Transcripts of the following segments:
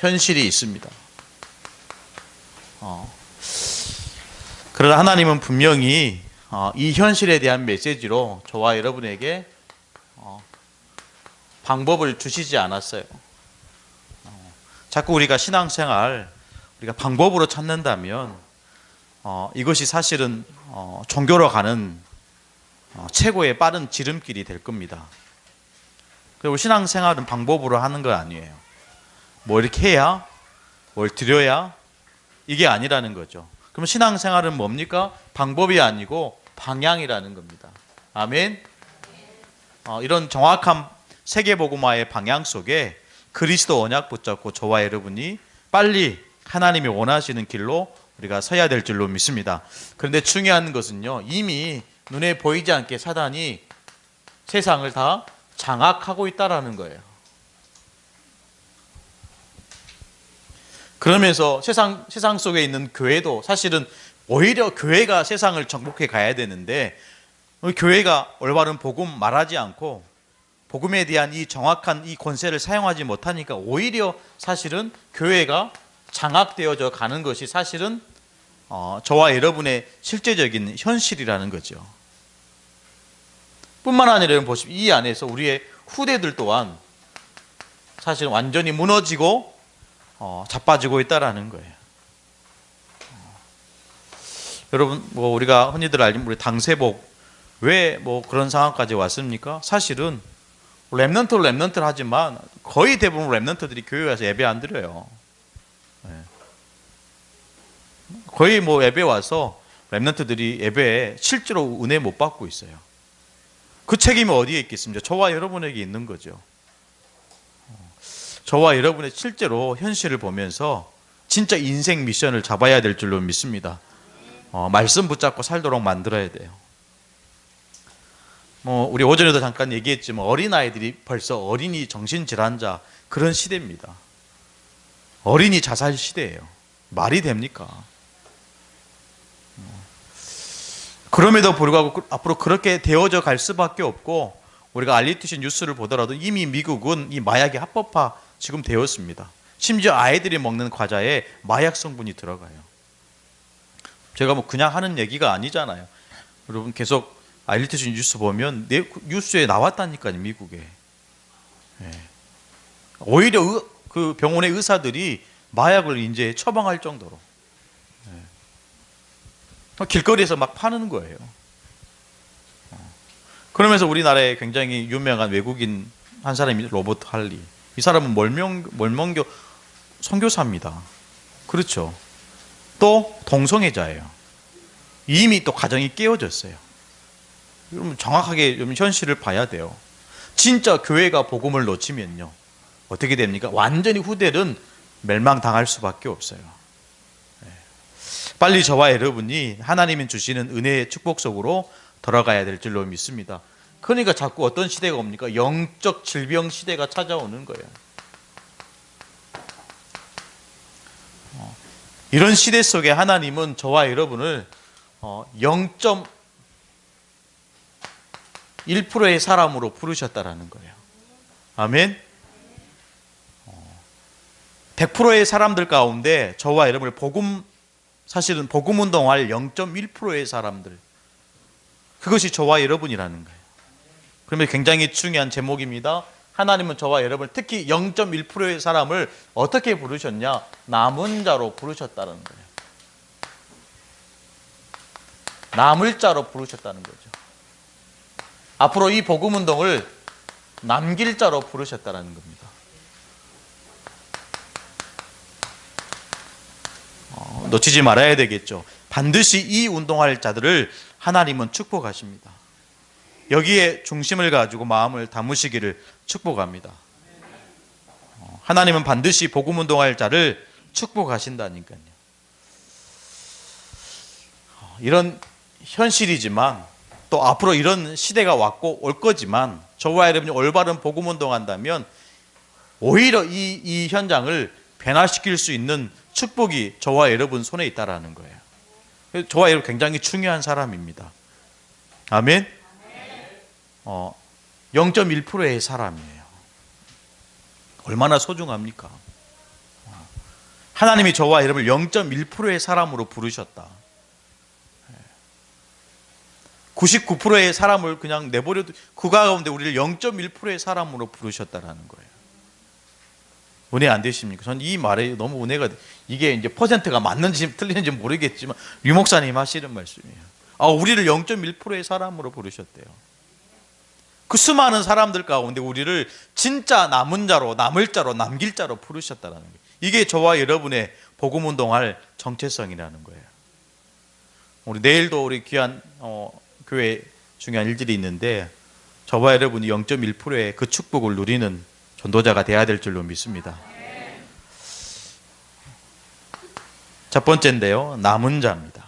현실이 있습니다. 그러나 하나님은 분명히 이 현실에 대한 메시지로 저와 여러분에게 방법을 주시지 않았어요. 자꾸 우리가 신앙생활 우리가 방법으로 찾는다면 이것이 사실은 종교로 가는 최고의 빠른 지름길이 될 겁니다. 그리고 신앙생활은 방법으로 하는 거 아니에요. 뭐 이렇게 해야, 뭘 드려야, 이게 아니라는 거죠. 그럼 신앙생활은 뭡니까? 방법이 아니고 방향이라는 겁니다. 아멘. 이런 정확한 세계복음화의 방향 속에 그리스도 언약 붙잡고 저와 여러분이 빨리 하나님이 원하시는 길로 우리가 서야 될 줄로 믿습니다. 그런데 중요한 것은요, 이미 눈에 보이지 않게 사단이 세상을 다 장악하고 있다라는 거예요. 그러면서 세상 속에 있는 교회도 사실은 오히려 교회가 세상을 정복해 가야 되는데, 교회가 올바른 복음 말하지 않고 복음에 대한 이 정확한 이 권세를 사용하지 못하니까 오히려 사실은 교회가 장악되어져 가는 것이 사실은 저와 여러분의 실제적인 현실이라는 거죠. 뿐만 아니라 여러분 보십시오. 이 안에서 우리의 후대들 또한 사실 완전히 무너지고 자빠지고 있다라는 거예요. 여러분, 뭐 우리가 흔히들 알는 우리 당세복 왜 뭐 그런 상황까지 왔습니까? 사실은 랩넌트를 하지만 거의 대부분 랩넌트들이 교회 와서 예배 안 드려요. 거의 뭐 예배 와서 랩넌트들이 예배에 실제로 은혜 못 받고 있어요. 그 책임이 어디에 있겠습니까? 저와 여러분에게 있는 거죠. 저와 여러분의 실제로 현실을 보면서 진짜 인생 미션을 잡아야 될 줄로 믿습니다. 말씀 붙잡고 살도록 만들어야 돼요. 우리 오전에도 잠깐 얘기했지만 어린아이들이 벌써 어린이 정신질환자 그런 시대입니다. 어린이 자살 시대예요. 말이 됩니까? 그럼에도 불구하고 앞으로 그렇게 되어져 갈 수밖에 없고, 우리가 RTC 뉴스를 보더라도 이미 미국은 이 마약이 합법화 지금 되었습니다. 심지어 아이들이 먹는 과자에 마약 성분이 들어가요. 제가 뭐 그냥 하는 얘기가 아니잖아요. 여러분 계속 RTC 뉴스 보면 뉴스에 나왔다니까요, 미국에. 오히려 그 병원의 의사들이 마약을 이제 처방할 정도로 길거리에서 막 파는 거예요. 그러면서 우리나라에 굉장히 유명한 외국인 한 사람이 로버트 할리. 이 사람은 mormon교 선교사입니다. 그렇죠. 또 동성애자예요. 이미 또 가정이 깨어졌어요. 여러분 정확하게 현실을 봐야 돼요. 진짜 교회가 복음을 놓치면요, 어떻게 됩니까? 완전히 후대는 멸망당할 수밖에 없어요. 빨리 저와 여러분이 하나님이 주시는 은혜의 축복 속으로 들어가야 될 줄로 믿습니다. 그러니까 자꾸 어떤 시대가 옵니까? 영적 질병 시대가 찾아오는 거예요. 이런 시대 속에 하나님은 저와 여러분을 0.1%의 사람으로 부르셨다라는 거예요. 아멘. 100%의 사람들 가운데 저와 여러분을 사실은 복음 운동할 0.1%의 사람들, 그것이 저와 여러분이라는 거예요. 그러면 굉장히 중요한 제목입니다. 하나님은 저와 여러분, 특히 0.1%의 사람을 어떻게 부르셨냐? 남은 자로 부르셨다는 거예요. 남을 자로 부르셨다는 거죠. 앞으로 이 복음 운동을 남길 자로 부르셨다는 겁니다. 놓치지 말아야 되겠죠. 반드시 이 운동할 자들을 하나님은 축복하십니다. 여기에 중심을 가지고 마음을 담으시기를 축복합니다. 하나님은 반드시 복음 운동할 자를 축복하신다니까요. 이런 현실이지만 또 앞으로 이런 시대가 왔고 올 거지만, 저와 여러분이 올바른 복음 운동한다면 오히려 이 현장을 변화시킬 수 있는 축복이 저와 여러분 손에 있다라는 거예요. 저와 여러분 굉장히 중요한 사람입니다. 아멘. 0.1%의 사람이에요. 얼마나 소중합니까? 하나님이 저와 여러분을 0.1%의 사람으로 부르셨다. 99%의 사람을 그냥 내버려도 그 가운데 우리를 0.1%의 사람으로 부르셨다라는 거예요. 은혜 안 되십니까? 저는 이 말에 너무 은혜가 이게 이제 퍼센트가 맞는지 틀리는지 모르겠지만 유 목사님 하시는 말씀이에요. 우리를 0.1%의 사람으로 부르셨대요. 그 수많은 사람들 가운데 우리를 진짜 남은 자로, 남을 자로, 남길 자로 부르셨다라는 거예요. 이게 저와 여러분의 복음 운동할 정체성이라는 거예요. 우리 내일도 우리 귀한 교회 중요한 일들이 있는데 저와 여러분이 0.1%의 그 축복을 누리는 전도자가 되어야 될 줄로 믿습니다. 첫 번째인데요, 남은 자입니다.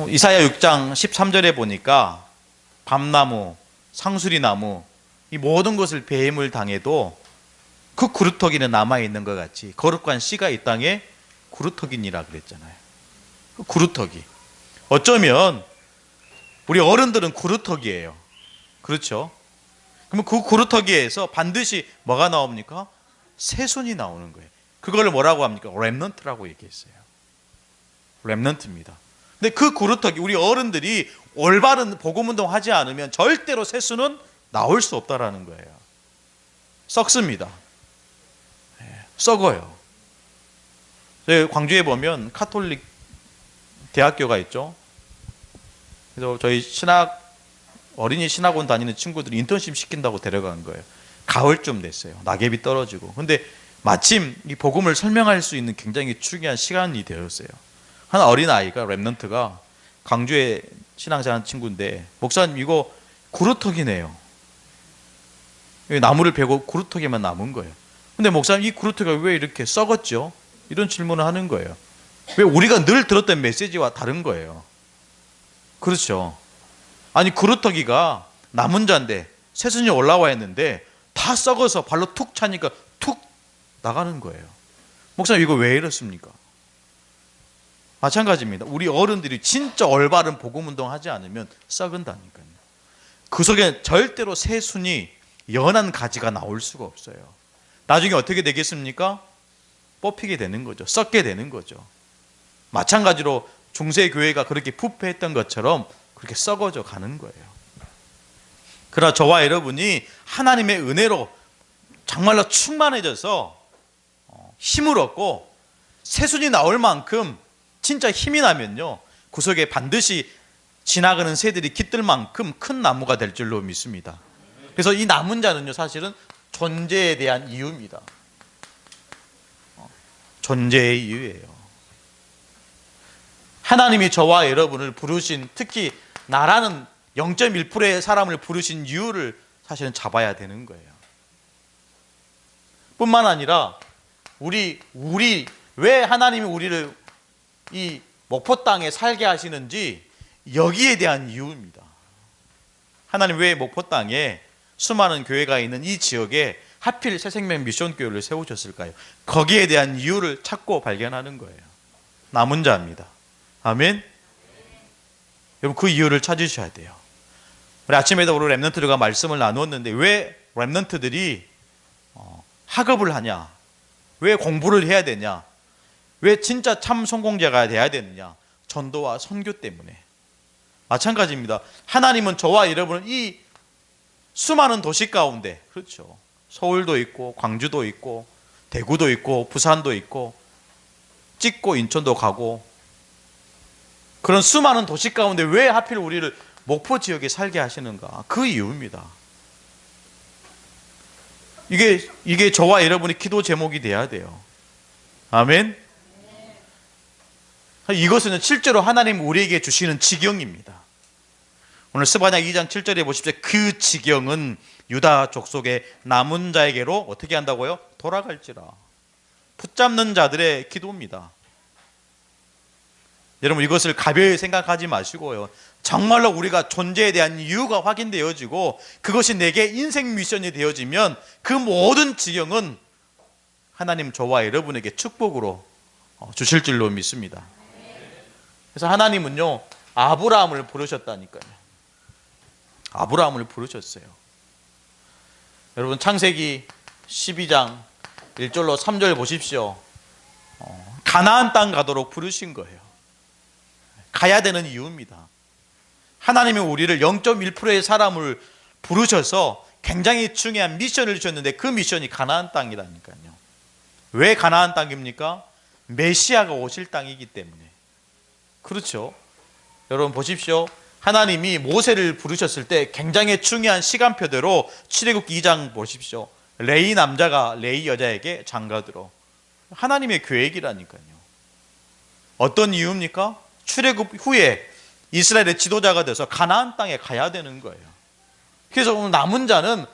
이사야 6장 13절에 보니까 밤나무, 상수리나무 이 모든 것을 배임을 당해도 그 구루터기는 남아있는 것 같이 거룩한 씨가 이 땅에 구루터기니라 그랬잖아요. 그 구루터기. 어쩌면 우리 어른들은 구루터기예요. 그렇죠? 그러면 그 구루터기에서 반드시 뭐가 나옵니까? 새순이 나오는 거예요. 그걸 뭐라고 합니까? 렘넌트라고 얘기했어요. 렘넌트입니다. 근데 그 구루터기, 우리 어른들이 올바른 복음운동 하지 않으면 절대로 새순은 나올 수 없다라는 거예요. 썩습니다. 썩어요. 광주에 보면 카톨릭 대학교가 있죠. 그래서 저희 어린이 신학원 다니는 친구들이 인턴십 시킨다고 데려간 거예요. 가을쯤 됐어요. 낙엽이 떨어지고. 근데 마침 이 복음을 설명할 수 있는 굉장히 중요한 시간이 되었어요. 한 어린아이가 렘넌트가 광주에 신앙생활하는 친구인데 목사님 이거 구루터기네요. 나무를 베고 구루터기만 남은 거예요. 근데 목사님 이 구루터기가 왜 이렇게 썩었죠? 이런 질문을 하는 거예요. 왜 우리가 늘 들었던 메시지와 다른 거예요. 그렇죠. 아니 구루터기가 남은 자인데 새순이 올라와 있는데 다 썩어서 발로 툭 차니까 툭 나가는 거예요. 목사님 이거 왜 이렇습니까? 마찬가지입니다. 우리 어른들이 진짜 올바른 복음운동 하지 않으면 썩은다니까요. 그 속에 절대로 새순이 연한 가지가 나올 수가 없어요. 나중에 어떻게 되겠습니까? 뽑히게 되는 거죠. 썩게 되는 거죠. 마찬가지로 중세교회가 그렇게 부패했던 것처럼 그렇게 썩어져 가는 거예요. 그러나 저와 여러분이 하나님의 은혜로 정말로 충만해져서 힘을 얻고 새순이 나올 만큼 진짜 힘이 나면요, 그 속에 반드시 지나가는 새들이 깃들 만큼 큰 나무가 될 줄로 믿습니다. 그래서 이 남은 자는요, 사실은 존재에 대한 이유입니다. 존재의 이유예요. 하나님이 저와 여러분을 부르신, 특히 나라는 0.1%의 사람을 부르신 이유를 사실은 잡아야 되는 거예요. 뿐만 아니라 우리 왜 하나님이 우리를 이 목포 땅에 살게 하시는지 여기에 대한 이유입니다. 하나님 왜 목포 땅에 수많은 교회가 있는 이 지역에 하필 새생명 미션교회를 세우셨을까요? 거기에 대한 이유를 찾고 발견하는 거예요. 남은 자입니다. 아멘. 여러분 그 이유를 찾으셔야 돼요. 우리 아침에도 우리 렘넌트들과 말씀을 나누었는데 왜 렘넌트들이 학업을 하냐? 왜 공부를 해야 되냐? 왜 진짜 참 성공자가 돼야 되느냐? 전도와 선교 때문에. 마찬가지입니다. 하나님은 저와 여러분은 이 수많은 도시 가운데, 그렇죠, 서울도 있고 광주도 있고 대구도 있고 부산도 있고 찍고 인천도 가고 그런 수많은 도시 가운데 왜 하필 우리를 목포 지역에 살게 하시는가? 그 이유입니다. 이게 저와 여러분의 기도 제목이 돼야 돼요. 아멘. 이것은 실제로 하나님 우리에게 주시는 지경입니다. 오늘 스바냐 2장 7절에 보십시오. 그 지경은 유다 족속의 남은 자에게로 어떻게 한다고요? 돌아갈지라. 붙잡는 자들의 기도입니다. 여러분 이것을 가벼이 생각하지 마시고요, 정말로 우리가 존재에 대한 이유가 확인되어지고 그것이 내게 인생 미션이 되어지면 그 모든 지경은 하나님 저와 여러분에게 축복으로 주실 줄로 믿습니다. 그래서 하나님은요 아브라함을 부르셨다니까요. 아브라함을 부르셨어요. 여러분 창세기 12장 1절로 3절 보십시오. 가나안 땅 가도록 부르신 거예요. 가야 되는 이유입니다. 하나님이 우리를 0.1%의 사람을 부르셔서 굉장히 중요한 미션을 주셨는데 그 미션이 가나안 땅이라니까요. 왜 가나안 땅입니까? 메시아가 오실 땅이기 때문에. 그렇죠. 여러분 보십시오. 하나님이 모세를 부르셨을 때 굉장히 중요한 시간표대로 출애굽기 2장 보십시오. 레위 남자가 레위 여자에게 장가들어. 하나님의 계획이라니까요. 어떤 이유입니까? 출애굽 후에 이스라엘의 지도자가 돼서 가나안 땅에 가야 되는 거예요. 그래서 오늘 남은 자는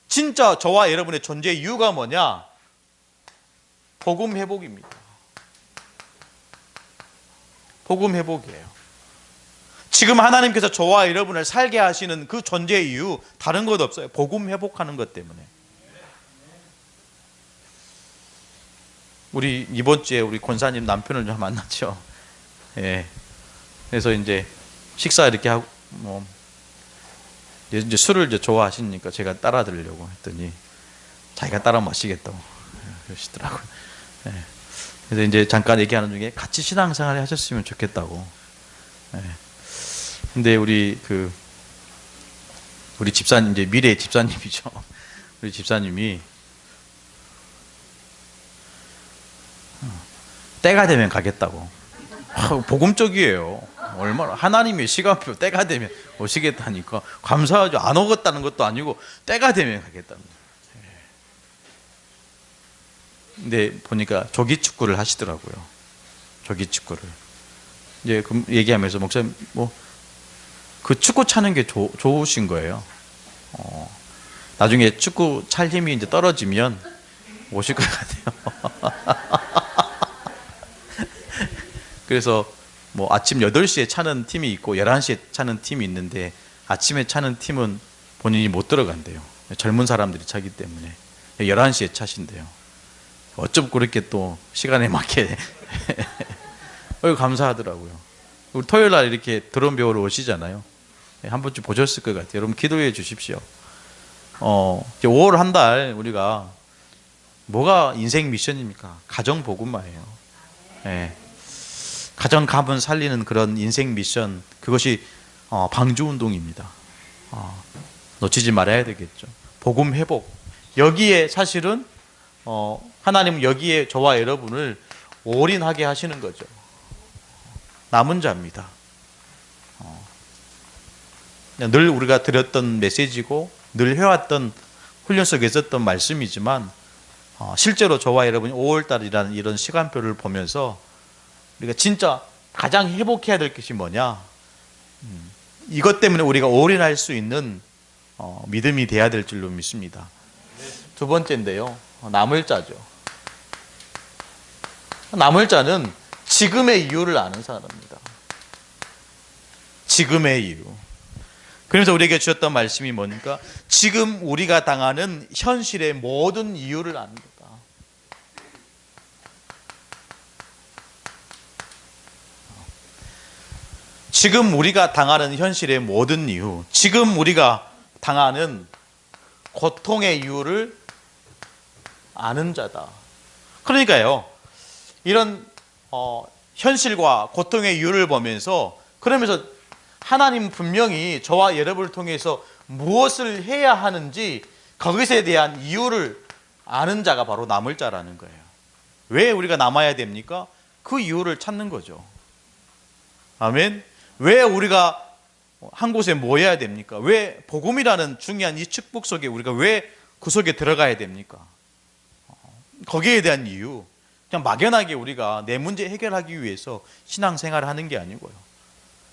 진짜 저와 여러분의 존재의 이유가 뭐냐? 복음 회복입니다. 복음 회복이에요. 지금 하나님께서 저와 여러분을 살게 하시는 그 존재의 이유 다른 것 없어요. 복음 회복하는 것 때문에. 우리 이번 주에 우리 권사님 남편을 좀 만났죠. 예. 그래서 이제 식사 이렇게 하고 이제 술을 이제 좋아하시니까 제가 따라 드리려고 했더니 자기가 따라 마시겠다고 그러시더라고요. 예. 그래서 이제 잠깐 얘기하는 중에 같이 신앙생활 하셨으면 좋겠다고. 예. 근데 우리 집사님, 이제 미래 집사님이죠. 우리 집사님이 때가 되면 가겠다고. 복음적이에요. 얼마나 하나님의 시간표 때가 되면 오시겠다니까 감사하죠. 안 오겠다는 것도 아니고 때가 되면 가겠다는 거예요. 근데 보니까 조기 축구를 하시더라고요. 조기 축구를. 이제 그 얘기하면서 목사님 그 축구 차는 게 좋으신 거예요. 나중에 축구 찰 힘이 이제 떨어지면 오실 것 같아요. 그래서 아침 8시에 차는 팀이 있고 11시에 차는 팀이 있는데 아침에 차는 팀은 본인이 못 들어간대요. 젊은 사람들이 차기 때문에 11시에 차신대요. 어쩜 그렇게 또 시간에 맞게 감사하더라고요. 우리 토요일 날 이렇게 드럼 배우러 오시잖아요. 한 번쯤 보셨을 것 같아요. 여러분 기도해 주십시오. 5월 한 달 우리가 뭐가 인생 미션입니까? 가정 복음화예요. 예. 가정 가문 살리는 그런 인생 미션, 그것이 방주 운동입니다. 놓치지 말아야 되겠죠. 복음 회복. 여기에 사실은 하나님은 여기에 저와 여러분을 올인하게 하시는 거죠. 남은 자입니다. 늘 우리가 드렸던 메시지고 늘 해왔던 훈련 속에 있었던 말씀이지만 실제로 저와 여러분이 5월달이라는 이런 시간표를 보면서 우리가 진짜 가장 회복해야 될 것이 뭐냐? 이것 때문에 우리가 올인할 수 있는 믿음이 돼야 될 줄로 믿습니다. 두 번째인데요. 남을 자죠. 남을 자는 지금의 이유를 아는 사람입니다. 지금의 이유. 그러면서 우리에게 주셨던 말씀이 뭡니까? 지금 우리가 당하는 현실의 모든 이유를 아는 거다. 지금 우리가 당하는 현실의 모든 이유, 지금 우리가 당하는 고통의 이유를 아는 자다. 그러니까요, 이런 현실과 고통의 이유를 보면서, 그러면서 하나님은 분명히 저와 여러분을 통해서 무엇을 해야 하는지 그것에 대한 이유를 아는 자가 바로 남을 자라는 거예요. 왜 우리가 남아야 됩니까? 그 이유를 찾는 거죠. 아멘. 왜 우리가 한 곳에 모여야 됩니까? 왜 복음이라는 중요한 이 축복 속에 우리가 왜 그 속에 들어가야 됩니까? 거기에 대한 이유. 그냥 막연하게 우리가 내 문제 해결하기 위해서 신앙생활을 하는 게 아니고요.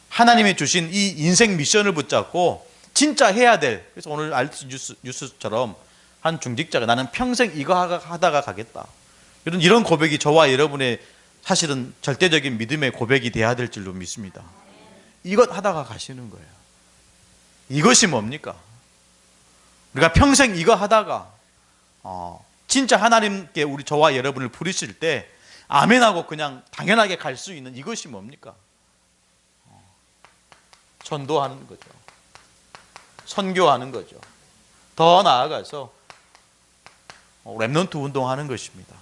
하나님이 주신 이 인생 미션을 붙잡고 진짜 해야 될, 그래서 오늘 RT 뉴스처럼 한 중직자가 나는 평생 이거 하다가 가겠다. 이런 고백이 저와 여러분의 사실은 절대적인 믿음의 고백이 돼야 될 줄로 믿습니다. 이것 하다가 가시는 거예요. 이것이 뭡니까? 우리가 평생 이거 하다가 진짜 하나님께 저와 여러분을 부르실 때 아멘하고 그냥 당연하게 갈 수 있는 이것이 뭡니까? 전도하는 거죠. 선교하는 거죠. 더 나아가서 렘넌트 운동하는 것입니다.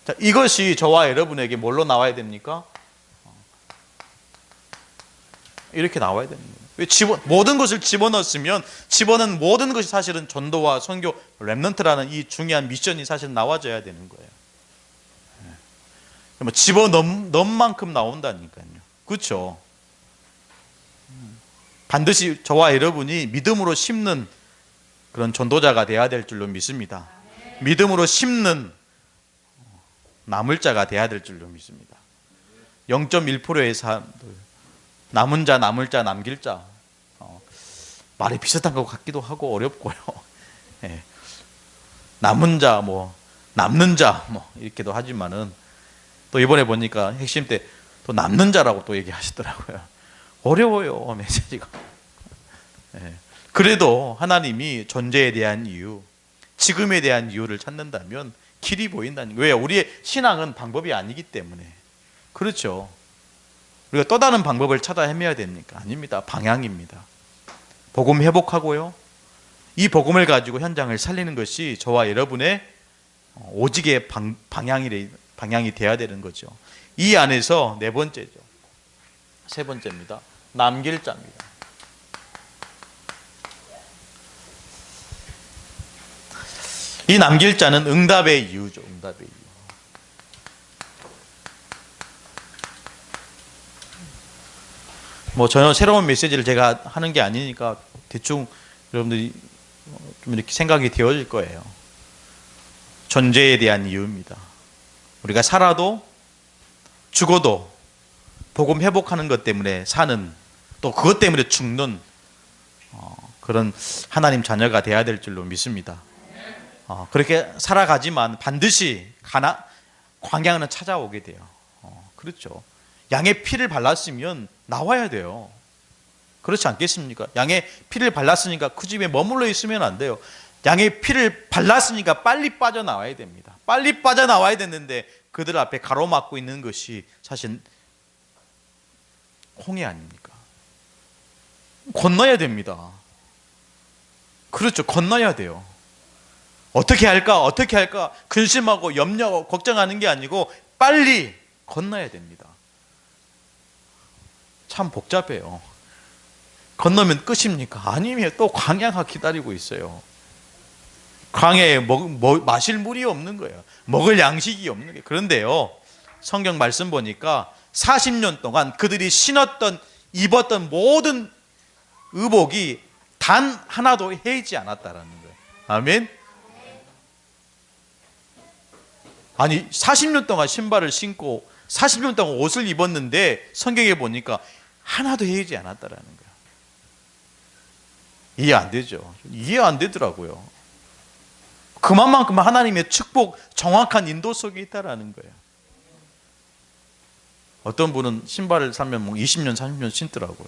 자, 이것이 저와 여러분에게 뭘로 나와야 됩니까? 이렇게 나와야 됩니다. 왜 모든 것을 집어넣었으면 집어넣은 모든 것이 사실은 전도와 선교, 렘넌트라는 이 중요한 미션이 사실 나와져야 되는 거예요. 집어넣은 만큼 나온다니까요. 그렇죠? 반드시 저와 여러분이 믿음으로 심는 그런 전도자가 되어야 될 줄로 믿습니다. 믿음으로 심는 남을 자가 되어야 될 줄로 믿습니다. 0.1%의 사람들, 남은 자, 남을 자, 남길 자, 말이 비슷한 것 같기도 하고 어렵고요. 예. 남은 자, 남는 자, 이렇게도 하지만은 또 이번에 보니까 핵심 때 또 남는 자라고 또 얘기하시더라고요. 어려워요, 메시지가. 예. 그래도 하나님이 존재에 대한 이유, 지금에 대한 이유를 찾는다면 길이 보인다는 거예요. 왜요? 우리의 신앙은 방법이 아니기 때문에. 그렇죠. 우리가 또 다른 방법을 찾아 헤매야 됩니까? 아닙니다. 방향입니다. 복음 회복하고요. 이 복음을 가지고 현장을 살리는 것이 저와 여러분의 오직의 방향이 되어야 되는 거죠. 이 안에서 네 번째죠. 세 번째입니다. 남길 자입니다. 이 남길 자는 응답의 이유죠. 응답의 이유. 전혀 새로운 메시지를 제가 하는 게 아니니까 대충 여러분들이 좀 이렇게 생각이 되어질 거예요. 존재에 대한 이유입니다. 우리가 살아도 죽어도 복음 회복하는 것 때문에 사는, 또 그것 때문에 죽는 그런 하나님 자녀가 되어야 될 줄로 믿습니다. 그렇게 살아가지만 반드시 광야는 찾아오게 돼요. 그렇죠. 양의 피를 발랐으면 나와야 돼요. 그렇지 않겠습니까? 양의 피를 발랐으니까 그 집에 머물러 있으면 안 돼요. 양의 피를 발랐으니까 빨리 빠져나와야 됩니다. 빨리 빠져나와야 되는데 그들 앞에 가로막고 있는 것이 사실 홍해 아닙니까? 건너야 됩니다. 그렇죠. 건너야 돼요. 어떻게 할까? 근심하고 염려하고 걱정하는 게 아니고 빨리 건너야 됩니다. 참 복잡해요. 건너면 끝입니까? 아니면 또 광야가 기다리고 있어요. 광야에 마실 물이 없는 거예요. 먹을 양식이 없는 거예요. 그런데요, 성경 말씀 보니까 40년 동안 그들이 신었던, 입었던 모든 의복이 단 하나도 해이지 않았다라는 거예요. 아멘. 아니 40년 동안 신발을 신고 40년 동안 옷을 입었는데 성경에 보니까 하나도 해이지 않았다라는 거예요. 이해 안 되죠? 이해 안 되더라고요. 그만큼 하나님의 축복, 정확한 인도 속에 있다라는 거예요. 어떤 분은 신발을 사면 20년, 30년 신더라고요.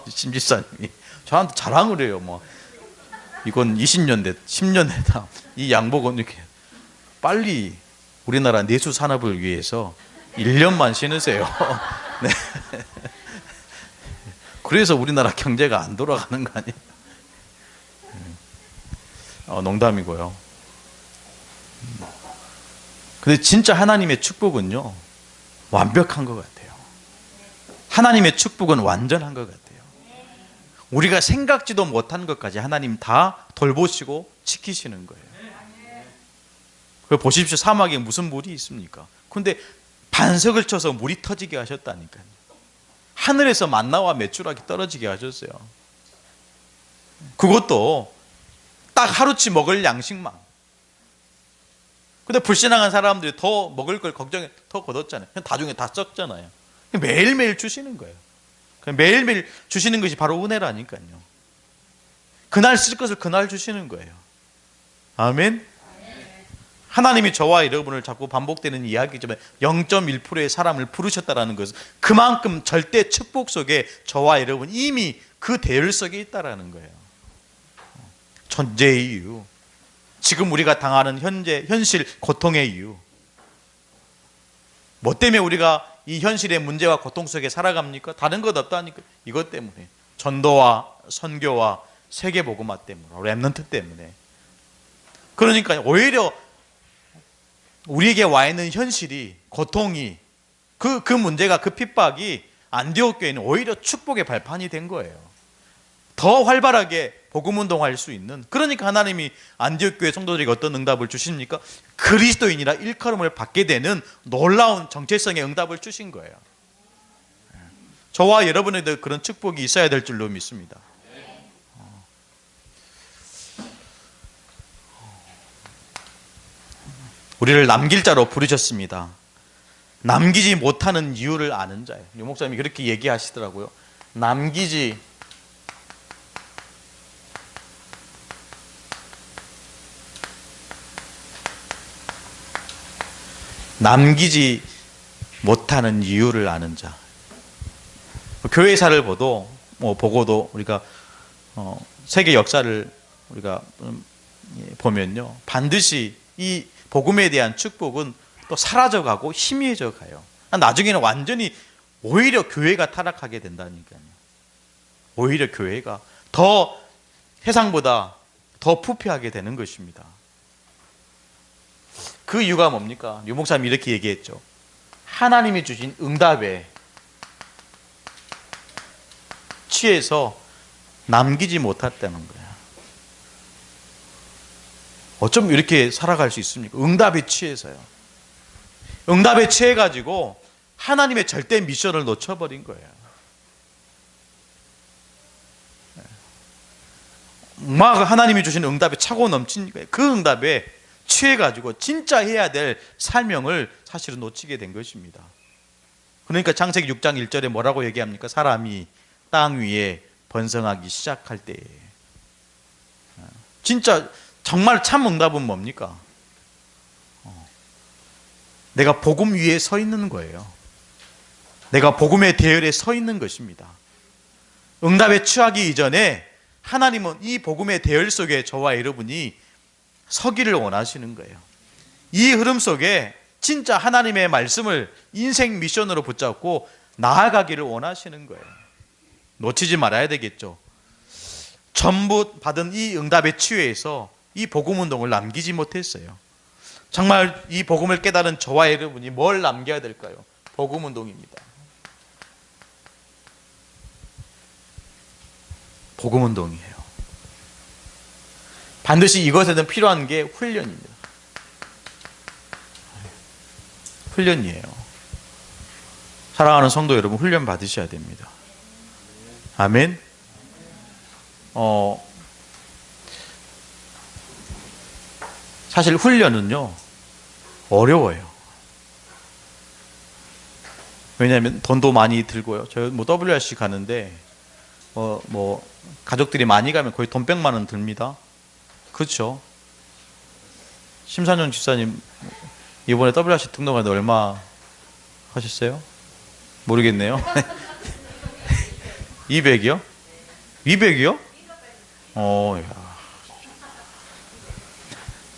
심지사님이 저한테 자랑을 해요. 이건 20년 됐다, 10년 됐다. 이 양복은 이렇게 빨리 우리나라 내수 산업을 위해서 1년만 신으세요. 네. 그래서 우리나라 경제가 안 돌아가는 거 아니에요? 농담이고요. 근데 진짜 하나님의 축복은요, 완벽한 것 같아요. 하나님의 축복은 완전한 것 같아요. 우리가 생각지도 못한 것까지 하나님 다 돌보시고 지키시는 거예요. 보십시오. 사막에 무슨 물이 있습니까? 근데 반석을 쳐서 물이 터지게 하셨다니까요. 하늘에서 만나와 메추라기 떨어지게 하셨어요. 그것도 딱 하루치 먹을 양식만. 근데 불신앙한 사람들이 더 먹을 걸 걱정해 더 걷었잖아요. 나중에 다 썩잖아요. 매일매일 주시는 거예요. 매일매일 주시는 것이 바로 은혜라니까요. 그날 쓸 것을 그날 주시는 거예요. 아멘. 하나님이 저와 여러분을 자꾸 반복되는 이야기지만 0.1%의 사람을 부르셨다라는 것은 그만큼 절대 축복 속에 저와 여러분 이미 그 대열 속에 있다라는 거예요. 존재의 이유, 지금 우리가 당하는 현실 고통의 이유, 뭐 때문에 우리가 이 현실의 문제와 고통 속에 살아갑니까? 다른 것 없다니까. 이것 때문에, 전도와 선교와 세계복음화 때문에, 렘넌트 때문에. 그러니까 오히려 우리에게 와 있는 현실이, 고통이, 그 문제가, 그 핍박이 안디옥 교회는 오히려 축복의 발판이 된 거예요. 더 활발하게 복음 운동할 수 있는. 그러니까 하나님이 안디옥 교회 성도들에게 어떤 응답을 주십니까? 그리스도인이라 일컬음을 받게 되는 놀라운 정체성의 응답을 주신 거예요. 저와 여러분에도 그런 축복이 있어야 될 줄로 믿습니다. 우리를 남길 자로 부르셨습니다. 남기지 못하는 이유를 아는 자예요. 유 목사님이 그렇게 얘기하시더라고요. 남기지 못하는 이유를 아는 자. 교회사를 보고도 우리가 세계 역사를 우리가 보면요, 반드시 이 복음에 대한 축복은 또 사라져가고 희미해져 가요. 나중에는 완전히 오히려 교회가 타락하게 된다니까요. 오히려 교회가 더 세상보다 더 부패하게 되는 것입니다. 그 이유가 뭡니까? 유 목사님이 이렇게 얘기했죠. 하나님이 주신 응답에 취해서 남기지 못했다는 거예요. 어쩜 이렇게 살아갈 수 있습니까? 응답에 취해서요. 응답에 취해가지고 하나님의 절대 미션을 놓쳐버린 거예요. 막 하나님이 주신 응답에 차고 넘친 거예요. 그 응답에 취해가지고 진짜 해야 될 사명을 사실은 놓치게 된 것입니다. 그러니까 창세기 6장 1절에 뭐라고 얘기합니까? 사람이 땅 위에 번성하기 시작할 때에. 진짜 정말 참 응답은 뭡니까? 내가 복음 위에 서 있는 거예요. 내가 복음의 대열에 서 있는 것입니다. 응답에 취하기 이전에 하나님은 이 복음의 대열 속에 저와 여러분이 서기를 원하시는 거예요. 이 흐름 속에 진짜 하나님의 말씀을 인생 미션으로 붙잡고 나아가기를 원하시는 거예요. 놓치지 말아야 되겠죠. 전부 받은 이 응답에 취해서 이 복음 운동을 남기지 못했어요. 정말 이 복음을 깨달은 저와 여러분이 뭘 남겨야 될까요? 복음 운동입니다. 복음 운동이에요. 반드시 이것에는 필요한 게 훈련입니다. 훈련이에요. 사랑하는 성도 여러분, 훈련 받으셔야 됩니다. 아멘. 사실 훈련은요, 어려워요. 왜냐하면 돈도 많이 들고요. 저 WRC 가는데 가족들이 많이 가면 거의 돈 100만 원 듭니다. 그렇죠? 심산영 집사님 이번에 WRC 등록하는데 얼마 하셨어요? 모르겠네요. 200이요? 200이요? 야.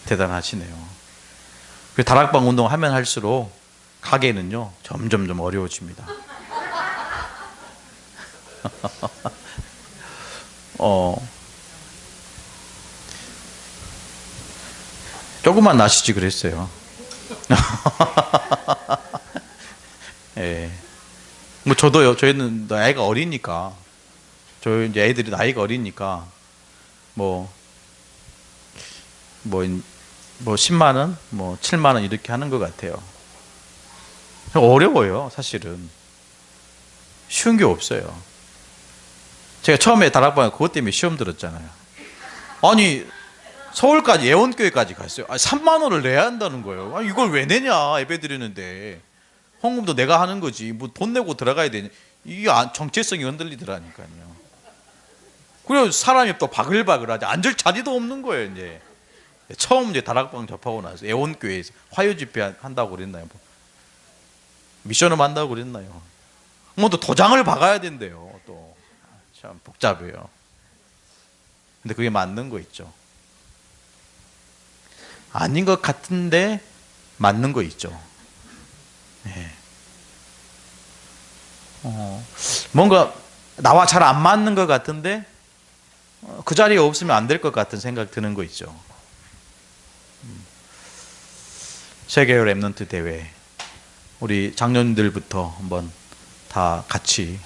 대단하시네요. 그 다락방 운동하면 할수록 가게는요 점점 어려워집니다. 조금만 나시지 그랬어요. 예. 뭐 저도요. 저희는 나이가 어리니까, 저희 이제 애들이 나이가 어리니까 뭐 10만 원, 7만 원 이렇게 하는 것 같아요. 어려워요, 사실은. 쉬운 게 없어요. 제가 처음에 다락방에 그것 때문에 시험 들었잖아요. 아니, 서울까지, 예원교회까지 갔어요. 3만 원을 내야 한다는 거예요. 이걸 왜 내냐, 예배 드리는데. 헌금도 내가 하는 거지. 뭐 돈 내고 들어가야 되냐. 이게 정체성이 흔들리더라니까요. 그래서 사람이 또 바글바글하지. 앉을 자리도 없는 거예요, 이제. 처음 이제 다락방 접하고 나서 예원교회에서 화요 집회 한다고 그랬나요? 미션을 한다고 그랬나요? 또 도장을 박아야 된대요. 또 참 복잡해요. 근데 그게 맞는 거 있죠. 아닌 것 같은데 맞는 거 있죠. 네. 뭔가 나와 잘 안 맞는 것 같은데 그 자리에 없으면 안 될 것 같은 생각 드는 거 있죠. 세계 랩넌트 대회 우리 작년들부터 한번 다 같이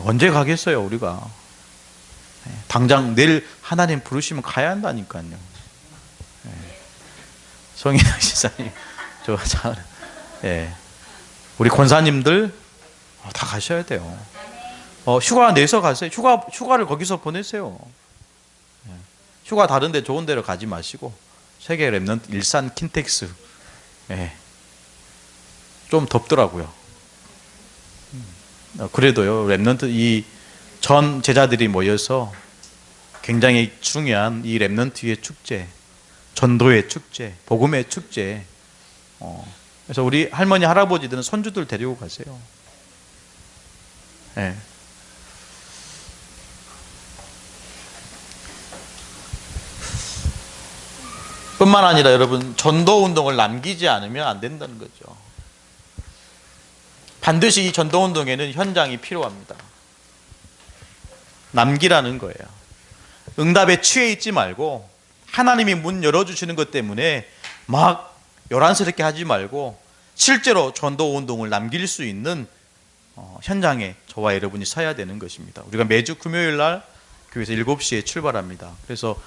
언제 가겠어요 우리가. 당장 내일 하나님 부르시면 가야 한다니까요. 성인영 지사님, 우리 권사님들 다 가셔야 돼요. 휴가 내서 가세요. 휴가를 거기서 보내세요. 휴가 다른데 좋은 데로 가지 마시고 세계 랩넌트 일산 킨텍스. 좀 덥더라고요. 그래도요 랩넌트 이 전 제자들이 모여서 굉장히 중요한 이 랩넌트의 축제, 전도의 축제, 복음의 축제. 그래서 우리 할머니 할아버지들은 손주들 데리고 가세요. 뿐만 아니라 여러분 전도 운동을 남기지 않으면 안 된다는 거죠. 반드시 이 전도 운동에는 현장이 필요합니다. 남기라는 거예요. 응답에 취해 있지 말고 하나님이 문 열어주시는 것 때문에 막 요란스럽게 하지 말고 실제로 전도 운동을 남길 수 있는 현장에 저와 여러분이 서야 되는 것입니다. 우리가 매주 금요일 날 교회에서 7시에 출발합니다. 그래서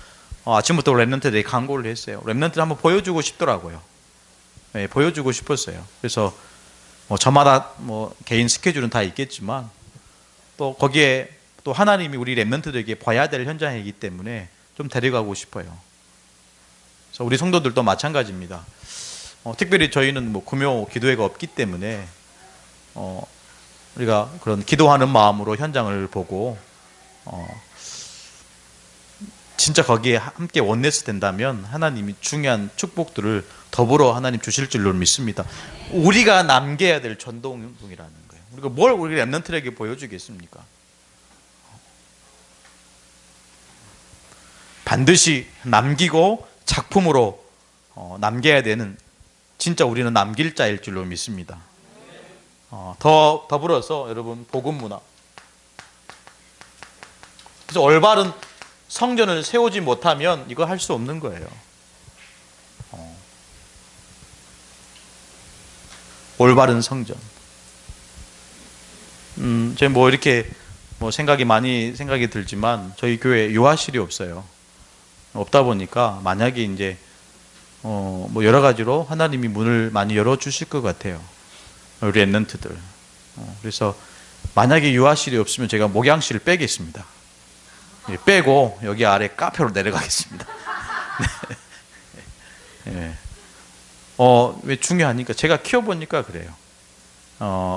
아침부터 랩넌트들이 광고를 했어요. 랩넌트를 한번 보여주고 싶더라고요. 보여주고 싶었어요. 그래서 저마다 개인 스케줄은 다 있겠지만 또 거기에 또 하나님이 우리 랩넌트들에게 봐야 될 현장이기 때문에 좀 데려가고 싶어요. 그래서 우리 성도들도 마찬가지입니다. 특별히 저희는 금요 기도회가 없기 때문에 우리가 그런 기도하는 마음으로 현장을 보고 진짜 거기에 함께 원내스 된다면 하나님이 중요한 축복들을 더불어 하나님 주실 줄로 믿습니다. 우리가 남겨야 될 전도운동이라는 거예요. 우리가 뭘 우리 랩넌트에게 보여주겠습니까? 반드시 남기고 작품으로 남겨야 되는, 진짜 우리는 남길 자일 줄로 믿습니다. 더불어서 여러분 복음 문화. 그래서 올바른 성전을 세우지 못하면 이거 할 수 없는 거예요. 올바른 성전. 제가 이렇게 생각이 들지만 저희 교회 유아실이 없어요. 없다 보니까 만약에 이제 여러 가지로 하나님이 문을 많이 열어 주실 것 같아요. 우리 랩넌트들. 그래서 만약에 유아실이 없으면 제가 목양실을 빼겠습니다. 빼고 여기 아래 카페로 내려가겠습니다. 네. 왜 중요하니까 제가 키워보니까 그래요.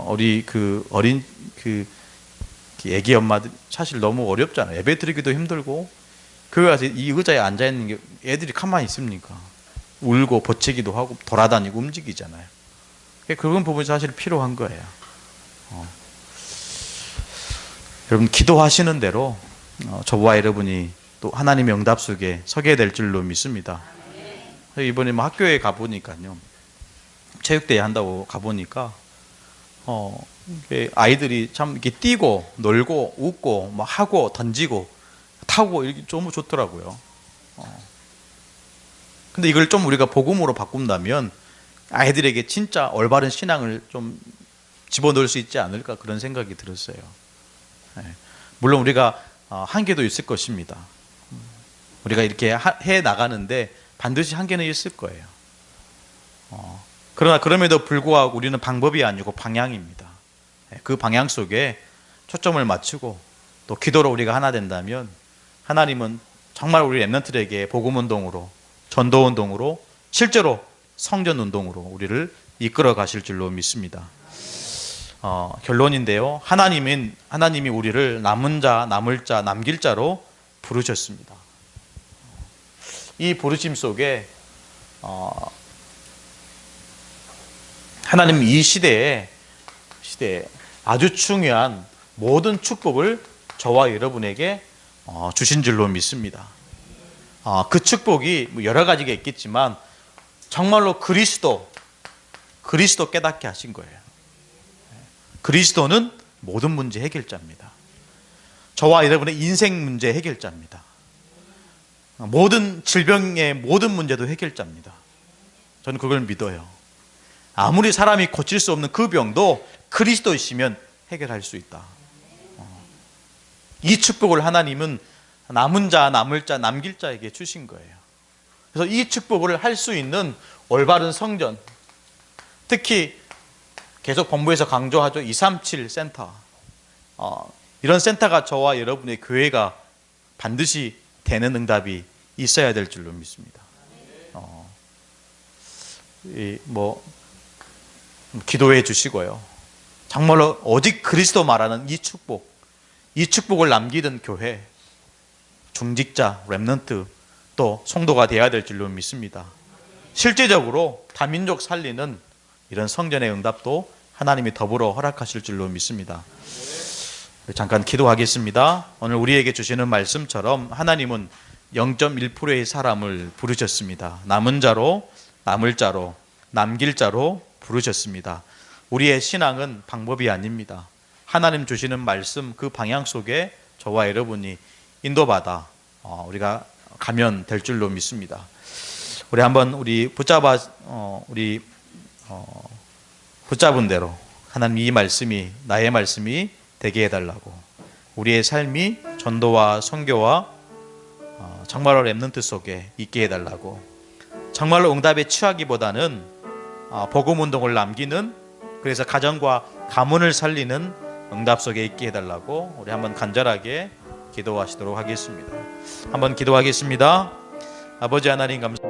우리 어린 애기 엄마들 사실 너무 어렵잖아요. 예배 드리기도 힘들고 교회 와서 이 의자에 앉아 있는 게 애들이 가만히 있습니까? 울고 버티기도 하고 돌아다니고 움직이잖아요. 그런 부분이 사실 필요한 거예요. 여러분 기도하시는 대로 저와 여러분이 또 하나님의 응답 속에 서게 될 줄로 믿습니다. 이번에 학교에 가보니까요, 체육대회 한다고 가보니까 아이들이 참 이렇게 뛰고 놀고 웃고 하고 던지고 타고 이렇게 너무 좋더라고요. 근데 이걸 좀 우리가 복음으로 바꾼다면 아이들에게 진짜 올바른 신앙을 좀 집어넣을 수 있지 않을까, 그런 생각이 들었어요. 물론 우리가 한계도 있을 것입니다. 우리가 이렇게 해 나가는데 반드시 한계는 있을 거예요. 그러나 그럼에도 불구하고 우리는 방법이 아니고 방향입니다. 그 방향 속에 초점을 맞추고 또 기도로 우리가 하나 된다면 하나님은 정말 우리 랩넌트들에게 복음운동으로, 전도운동으로, 실제로 성전운동으로 우리를 이끌어 가실 줄로 믿습니다. 결론인데요, 하나님이 우리를 남은 자, 남을 자, 남길 자로 부르셨습니다. 이 부르심 속에 하나님 이 시대에 아주 중요한 모든 축복을 저와 여러분에게 주신 줄로 믿습니다. 그 축복이 여러 가지가 있겠지만 정말로 그리스도 깨닫게 하신 거예요. 그리스도는 모든 문제 해결자입니다. 저와 여러분의 인생 문제 해결자입니다. 모든 질병의 모든 문제도 해결자입니다. 저는 그걸 믿어요. 아무리 사람이 고칠 수 없는 그 병도 그리스도이시면 해결할 수 있다. 이 축복을 하나님은 남은 자, 남을 자, 남길 자에게 주신 거예요. 그래서 이 축복을 할 수 있는 올바른 성전, 특히 계속 본부에서 강조하죠. 237 센터. 이런 센터가 저와 여러분의 교회가 반드시 되는 응답이 있어야 될 줄로 믿습니다. 기도해 주시고요. 정말로 오직 그리스도 말하는 이 축복을 남기던 교회, 중직자, 렘넌트, 또 성도가 되어야 될 줄로 믿습니다. 실제적으로 다민족 살리는 이런 성전의 응답도 하나님이 더불어 허락하실 줄로 믿습니다. 잠깐 기도하겠습니다. 오늘 우리에게 주시는 말씀처럼 하나님은 0.1%의 사람을 부르셨습니다. 남은 자로, 남을 자로, 남길 자로 부르셨습니다. 우리의 신앙은 방법이 아닙니다. 하나님 주시는 말씀 그 방향 속에 저와 여러분이 인도받아 우리가 가면 될 줄로 믿습니다. 우리 한번 붙잡은 대로 하나님 이 말씀이 나의 말씀이 되게 해달라고, 우리의 삶이 전도와 선교와 정말로 렘넌트 속에 있게 해달라고, 정말로 응답에 취하기보다는 복음운동을 남기는, 그래서 가정과 가문을 살리는 응답 속에 있게 해달라고 우리 한번 간절하게 기도하시도록 하겠습니다. 한번 기도하겠습니다. 아버지 하나님 감사합니다.